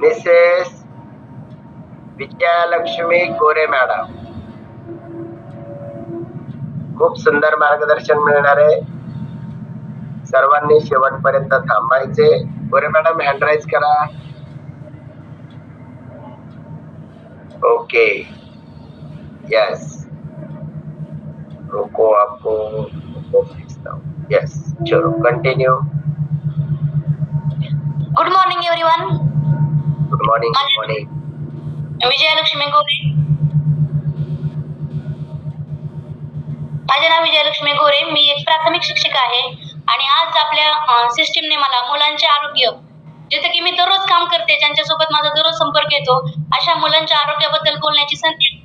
Mrs Vijayalakshmi गोरे madam, खूप सुंदर मार्गदर्शन मिळणार आहे. सर्वांनी शेवटपर्यंत थांबायचे. गोरे मॅडम हँड राईज करा. ओके, यस, रुको आपको यस, चलो continue. Good morning everyone. Good morning. Good morning. Vijayalakshmi Gore. माझे नाव विजयालक्ष्मी गोरे. मी एक प्राथमिक शिक्षिका आहे आणि आज आपल्या सिस्टीमने मला मुलांचे आरोग्य, जिथे की मी दररोज काम करते, ज्यांच्यासोबत माझा दररोज संपर्क येतो, अशा मुलांच्या आरोग्याबद्दल बोलण्याची संधी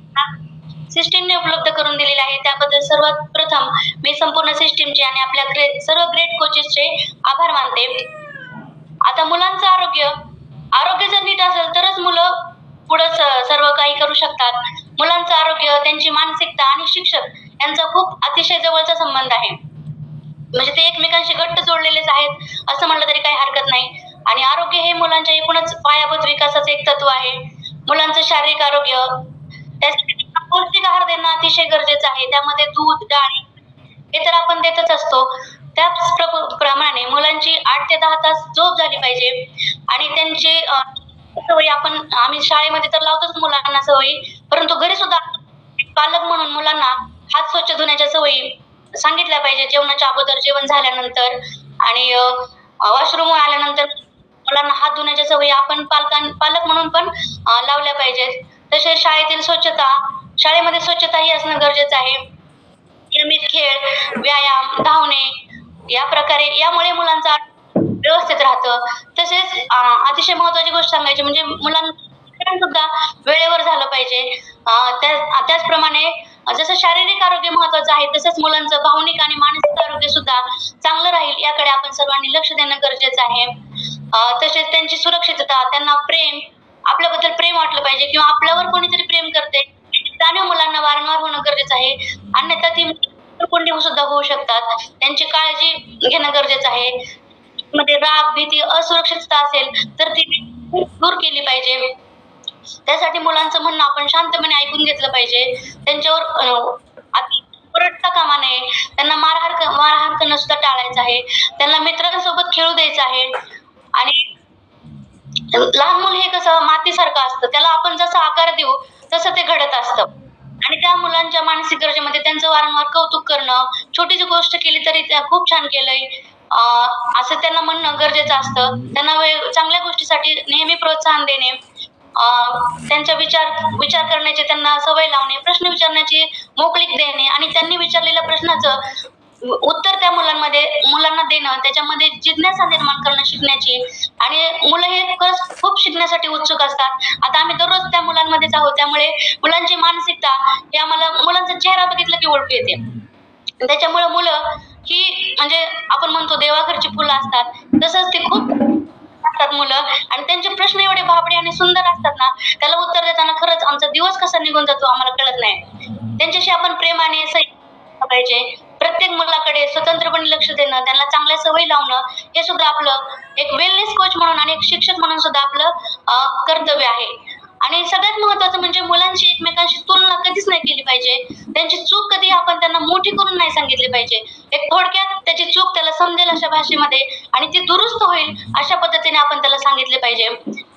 सिस्टीमने उपलब्ध करून दिलेली आहे. त्याबद्दल सर्वात प्रथम मी संपूर्ण सिस्टीमचे आणि आपल्या सर्व ग्रेट कोचेसचे आभार मानते. आता मुलांचं आरोग्य जर नीट असेल तरच मुलं पुढे सर्व काही करू शकतात. मुलांचं आरोग्य, त्यांची मानसिकता आणि शिक्षक यांचा खूप अतिशय जवळचा संबंध आहे. म्हणजे ते एकमेकांशी घट्ट जोडलेलेच आहेत असं म्हटलं तरी काही हरकत नाही. आणि आरोग्य हे मुलांच्या एकूणच पायाभूत विकासाचं एक तत्व आहे. मुलांचं शारीरिक आरोग्य, त्यासाठी पौष्टिक आहार देणं अतिशय गरजेचं आहे. त्यामध्ये दूध, डाळी हे तर आपण देतच असतो. त्याचप्रमाणे मुलांची 8 ते 10 तास झोप झाली पाहिजे. आणि त्यांची सवयी आम्ही शाळेमध्ये तर लावतोच मुलांना सवयी, परंतु घरी सुद्धा पालक म्हणून मुलांना हात स्वच्छ धुण्याच्या सवयी सांगितल्या पाहिजे. जेवणाच्या अगोदर, जेवण झाल्यानंतर आणि वॉशरूम आल्यानंतर मुलांना हात धुण्याच्या सवयी आपण पालक म्हणून पण लावल्या पाहिजेत. तसेच शाळेमध्ये स्वच्छता ही असणं गरजेचं आहे. नियमित खेळ, व्यायाम, धावणे यामुळे मुलांचा व्यवस्थित राहतं. तसेच अतिशय महत्वाची गोष्ट सांगायची म्हणजे मुलांना सुद्धा वेळेवर झालं पाहिजे. त्याचप्रमाणे जसं शारीरिक आरोग्य महत्वाचं आहे, तसंच मुलांचं भावनिक आणि मानसिक आरोग्य सुद्धा चांगलं राहील याकडे आपण सर्वांनी लक्ष देणं गरजेचं आहे. तसेच त्यांची सुरक्षितता, त्यांना आपल्याबद्दल प्रेम वाटलं पाहिजे किंवा आपल्यावर कोणीतरी प्रेम करते जाणीव मुलांना वारंवार होणं गरजेचं आहे. अन्यथा ती कोंडी सुद्धा होऊ शकतात. त्यांची काळजी घेणं गरजेचं आहे. मध्ये राग, भीती, असुरक्षितता असेल तर ती दूर केली पाहिजे. त्यासाठी मुलांचं म्हणणं आपण शांतपणे ऐकून घेतलं पाहिजे. त्यांच्यावर ओरडता कामा नये. त्यांना मारहाण करणं सुद्धा टाळायचं आहे. त्यांना मित्रांसोबत खेळू द्यायचं आहे. आणि लहान मूल हे कसं मातीसारखं असतं, त्याला आपण जसा आकार देऊ तसं ते घडत असतं. आणि त्या मुलांच्या मानसिक गरजेमध्ये त्यांचं वारंवार कौतुक करणं, छोटीशी गोष्ट केली तरी त्या खूप छान केलंय असं त्यांना म्हणणं गरजेचं असतं. त्यांना चांगल्या गोष्टीसाठी नेहमी प्रोत्साहन देणे, त्यांच्या विचार करण्याची त्यांना सवय लावणे, प्रश्न विचारण्याची मोकळीक देणे आणि त्यांनी विचारलेल्या प्रश्नाचं उत्तर त्या मुलांना देणं, त्याच्यामध्ये जिज्ञासा निर्माण करणं शिकण्याची. आणि मुलं हे खूप शिकण्यासाठी उत्सुक असतात. आता आम्ही दररोज त्या मुलांमध्येच आहोत, त्यामुळे मुलांची मानसिकता हे आम्हाला मुलांचा चेहरा बघितला की ओळखू येते. त्याच्यामुळे मुलं ही म्हणजे आपण म्हणतो देवाघरची फुलं असतात, तसंच ते खूप असतात मुलं. आणि त्यांचे प्रश्न एवढे भाबडे आणि सुंदर असतात ना, त्याला उत्तर देताना खरंच आमचा दिवस कसा निघून जातो आम्हाला कळत नाही. त्यांच्याशी आपण प्रेमाने पाहिजे. प्रत्येक मुलाकडे स्वतंत्रपणे लक्ष देणं, त्यांना चांगल्या सवयी लावणं हे सुद्धा आपलं एक वेलनेस कोच म्हणून आणि एक शिक्षक म्हणून सुद्धा आपलं कर्तव्य आहे. आणि सगळ्यात महत्वाचं म्हणजे मुलांची एकमेकांशी तुलना कधीच नाही केली पाहिजे. त्यांची चूक कधी आपण त्यांना मोठी करून नाही सांगितली पाहिजे. एक थोडक्यात त्याची चूक त्याला समजेल अशा भाषेमध्ये आणि ती दुरुस्त होईल अशा पद्धतीने आपण त्याला सांगितले पाहिजे.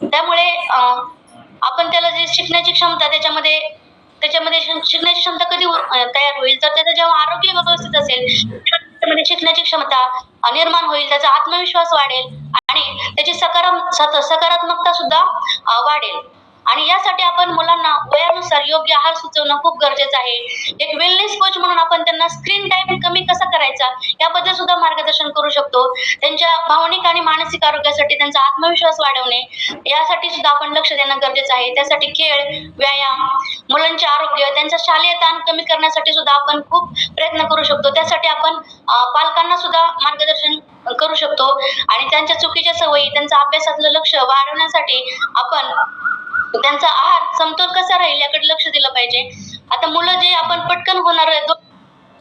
त्यामुळे आपण त्याला जी शिकण्याची क्षमता त्याच्यामध्ये शिकण्याची क्षमता कधी तयार होईल तर त्याचं जेव्हा आरोग्य व्यवस्थित असेल त्यामध्ये शिकण्याची क्षमता निर्माण होईल, त्याचा आत्मविश्वास वाढेल आणि त्याची सकारात्मकता सुद्धा वाढेल. आणि यासाठी आपण मुलांना वयानुसार योग्य आहार सुचवणं खूप गरजेचं आहे. एक वेलनेस कोच म्हणून आपण त्यांना स्क्रीन टाइम कमी कसा करायचा याबद्दल सुद्धा मार्गदर्शन करू शकतो. त्यांच्या भावनिक आणि मानसिक आरोग्यासाठी, त्यांचा आत्मविश्वास वाढवणे यासाठी सुद्धा आपण लक्ष देणं गरजेचं आहे. त्यासाठी खेळ, व्यायाम, मुलांचे आरोग्य, त्यांचा शालेय ताण कमी करण्यासाठी सुद्धा आपण खूप प्रयत्न करू शकतो. त्यासाठी आपण पालकांना सुद्धा मार्गदर्शन करू शकतो. आणि त्यांच्या चुकीच्या सवयी, त्यांचं अभ्यासातलं लक्ष वाढवण्यासाठी आपण त्यांचा आहार समतोल कसा राहील याकडे लक्ष दिलं पाहिजे. आता मुलं जे आपण पटकन होणार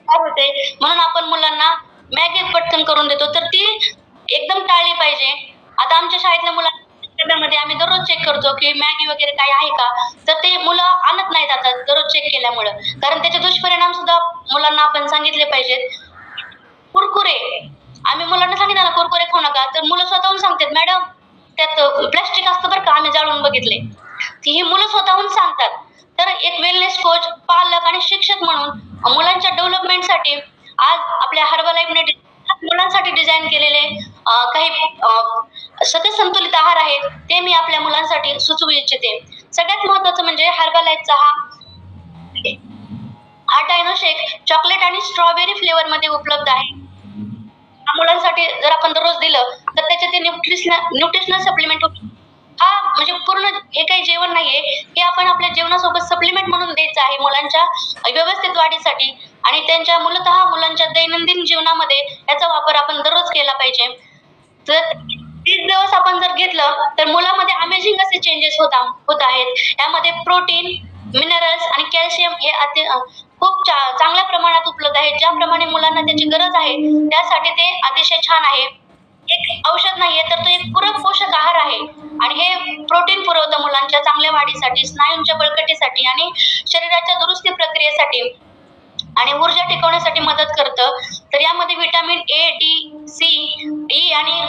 होते म्हणून आपण मुलांना मॅगी पटकन करून देतो, तर ती एकदम टाळली पाहिजे. आता आमच्या शाळेतल्या मुलांना डब्यामध्ये आम्ही दररोज चेक करतो की मॅगी वगैरे काही आहे का, तर ते मुलं आणत नाहीत आता दररोज चेक केल्यामुळं. कारण त्याचे दुष्परिणाम सुद्धा मुलांना आपण सांगितले पाहिजेत. कुरकुरे, आम्ही मुलांना सांगितलं ना कुरकुरे खाऊ नका, तर मुलं स्वतःहून सांगतात, मॅडम त्यात प्लास्टिक असतं बरं का, आम्ही जाळून बघितले. की ही मुलं स्वतःहून सांगतात. तर एक वेलनेस कोच, पालक आणि शिक्षक म्हणून मुलांच्या डेव्हलपमेंटसाठी आज आपल्या हर्बलाईफने मुलांसाठी डिझाईन केलेले काही सतत संतुलित आहार आहेत, ते मी आपल्या मुलांसाठी सुचवू इच्छिते. सगळ्यात महत्त्वाचं म्हणजे हर्बलाईफचा हा डायनो शेक चॉकलेट आणि स्ट्रॉबेरी फ्लेवरमध्ये उपलब्ध आहे. मुलांसाठी जर आपण दररोज दिलं तर त्याचे ते न्यूट्रिशनल सप्लिमेंट हा म्हणजे पूर्ण हे काही जेवण नाहीये, हे आपण आपल्या जेवणासोबत सप्लिमेंट म्हणून द्यायचं आहे मुलांच्या व्यवस्थित वाढीसाठी आणि त्यांच्या मूलतः मुलांच्या दैनंदिन जीवनामध्ये याचा वापर आपण दररोज केला पाहिजे. तर 30 दिवस आपण जर घेतलं तर मुलामध्ये अमेझिंग असे चेंजेस होत आहेत. यामध्ये प्रोटीन, मिनरल्स आणि कॅल्शियम हे खूप चांगल्या प्रमाणात उपलब्ध आहे. ज्याप्रमाणे मुलांना त्याची गरज आहे त्यासाठी ते अतिशय छान आहे. एक औषध नाहीये तर तो एक पूरक पोषक आहार आहे आणि हे प्रोटीन पुरवतं मुलांच्या चांगल्या वाढीसाठी, स्नायूंच्या बळकटीसाठी आणि शरीराच्या दुरुस्ती प्रक्रियेसाठी आणि ऊर्जा टिकवण्यासाठी मदत करतं. तर यामध्ये vitamin A, D, C, E आणि